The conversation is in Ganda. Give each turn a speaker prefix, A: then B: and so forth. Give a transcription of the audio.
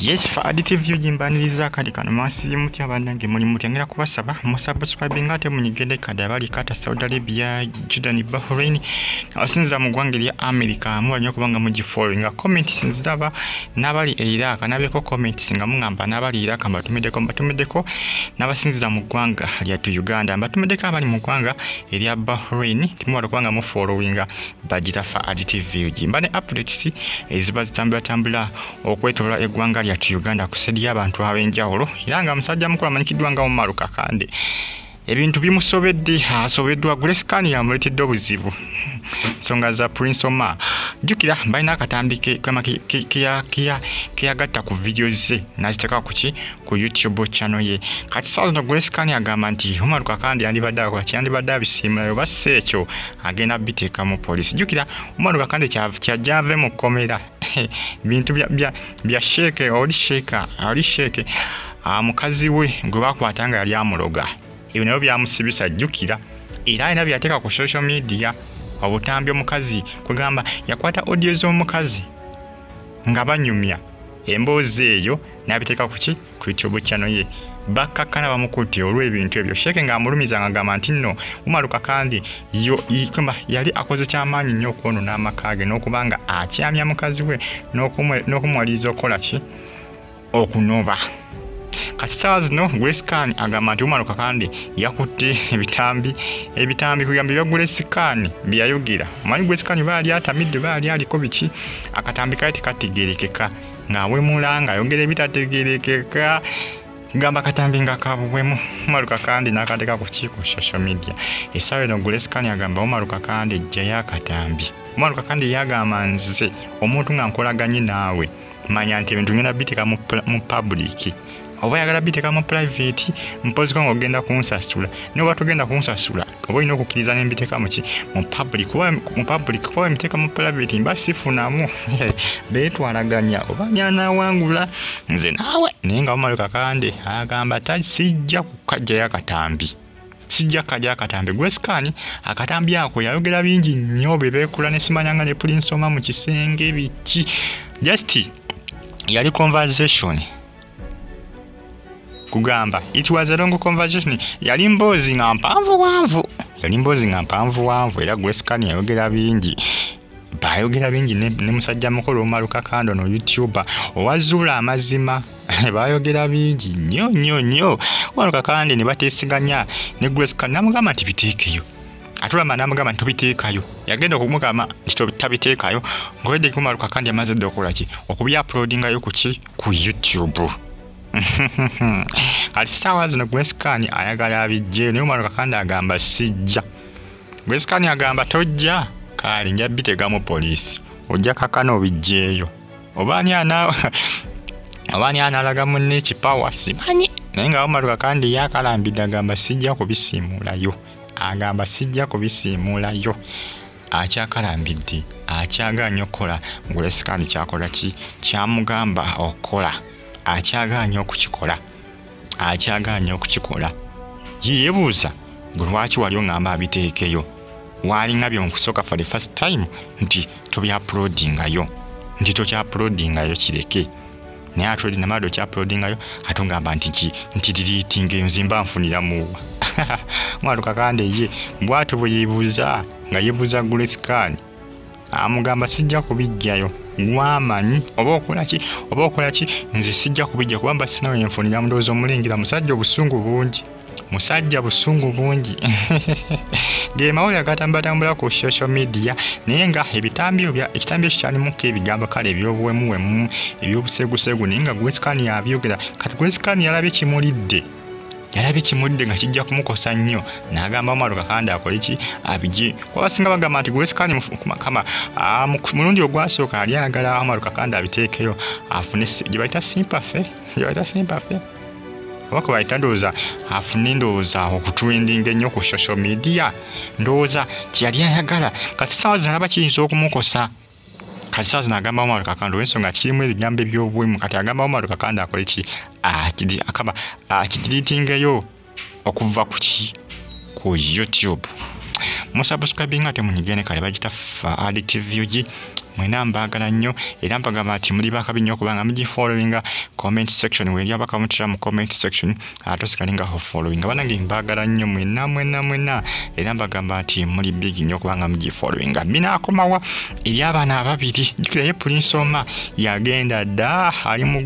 A: Yes, for additive you jimbaniriza kadi kano masi muti abandange muri mutengera kubasaba musubscribing ate munyigende kadi abali kata Saudi Arabia, Jordan, Bahrain asinza mu ggwanga lya America mubanyo kubanga mugifollowinga comment sinziraba nabali Iraq nabeko comment singa mungamba nabali Iraq mbatumedeko nabasinzira mu ggwanga lya Uganda mbatumedeko abali mu ggwanga lya Bahrain timwala kubanga mu followinga bagita for additive you jimbane updates eziba zitambula okwetola eggwanga lya Uganda kusedi abantu abenjawulo iranga musajja mukulu amanyikidwa nga Umar Kakande ebintu bimusobedde asobeddwa guleskani yamuletedde obuzibu songa za Prince Omar jukira mbalina akatambike kama kiyagatta ku videos ze naziteka ku YouTube channel ye kati sazo guleskani agamba nti Umar Kakande yandibadde abisimulayo basse ekyo agenda biteeka mu police jukira Umar Kakande kyajave mu Komera bintu bya sheke oli sheke mukazi we gwe bakwatanga yali amuloga ebyo nabyo byamusibisa jukira era ina byateeka ku social media obutambi omukazi kugamba yakwata audio z'omukazi nga banyumya emboozi eyo nabiteeka ku YouTube channel ye bakakana bamukutte olw'ebintu ebyo sheke nga amulumiza nga agamba nti nno Umar Kakande yali akoze kyamaanyi nnyo okwonoona amaka ge n'okubanga akyamya mukazi we n'okumwaliriza okukola ki okunoba kati sawa zino Guleskani agamba nti Umar Kakande yakutte ebitambi kugamba bya Guleskani byayogera omanyi Guleskani baali atamidde baali aliko biki akatambi kali tekategerekeka ng'awe mulanga ayogera ebitategerekeka gamba katambi nga kabuwemu Umar Kakande n'akateeka ku social media esawa eno Guleskani agamba Umar Kakande jjayo akatambi Umar Kakande yagamba nze omuntu nga nkolaganye naawe manya nti ebintu ngenda biteeka mu public oba yagala biteeka mu private mpozi ko ng'ogenda kunsasula n'oba togenda kunsasula oba olina okukkiriza n'embiteeka mu public kuba embiteeka mu private mba sifunamu beetwalaganya oba nyanawangula nze naawe naye nga Umar Kakande agamba sijja kukajjayo akatambi Guleskani akatambi ako yayogera bingi nnyo bebeekula ne simanyanga ne Prince Omar mu kisenge biki just yali conversation kugamba it was a long conversation yali mboozi nga mpanvu wanvu era Guleskani yayogera bingi ne musajja mukulu Umar Kakande no YouTuber Owa Zuula Amazima bayogera bingi nnyo Umar Kakande ne bateesiganya ne Guleskani namugamba nti biteekeyo atulama namugamba nti tubiteekayo yagenda okumugamba nti tabiteekayo ng'owedde Umar Kakande amaze dde okukola ki okubya-uploadingayo ku YouTube kati sawa zino Guleskani ayagala abijje naye Umar Kakande agamba sijja Guleskani agamba tojja kale nja biteeka mu poliisi ojja kakana obijjeeyo oba ani analaga munne ekipawa simanyi naye nga Umar Kakande yakalambidde agamba sijja kubisiimulayo akyakalambidde akyaganya okukola Guleskani kyakola ki kyamugamba okukola akyaganya okukikola yeebuuza gwe lwaki wali oŋŋamba abiteekeyo walinga byonkusooka for the first time nti tobya-uploadingayo kireke naye atwedi namado kya-uploadingayo ate ongamba nti deletingeyo nzimba nfuniramuwa Umar Kakande ye bw'atyo bwe yeebuuza nga yeebuuza Guleskani amugamba sijja kubijjayo gwamanyi oba okola ki nze sijja kubijja kubamba sinawe yenfunira mudoozi omulengera musajja busungu bungi ge mawulire agatambulatambula ku social media naye nga ekitambi ekyo kyalimuko ebigambo kale ebyobuwemuwemu ebyobuseegusegu naye nga Guleskani yabyogera kati Guleskani yalabye kimulidde nga kijja kumukosa nnyo n'agamba Umar Kakande akole ki abijje kwabasinga bagamba nti Guleskani mulundi ogwasooka yali ayagala Umar Kakande abiteekeyo afune gye bayita sympathy oba kubayita ndowooza afune endowooza okutwendinga ennyo ku social media ndowooza kyeyali ayagala kati sawa zino alaba kiyinza okumukosa kati sawa zino agamba Umar Kakande olw'ensonga kirimu ebigambo ebyobuwemu kati agamba Umar Kakande akole ki akidilitingeyo okuva ku YouTube musubscribing ate munyigene kale bagita additive mwena mbagala nnyo era mpagamba ati muli bakabi nnyo kubanga mugifollowinga comment section weri abaka mutira mu comment section atosikalinga ho followinga banange mbagala nnyo mwena era mbagamba ati muli big nnyo kubanga mugifollowinga binaakomawa eri abaana ababiri jukirayo Prince Oma yagenda dda ali mu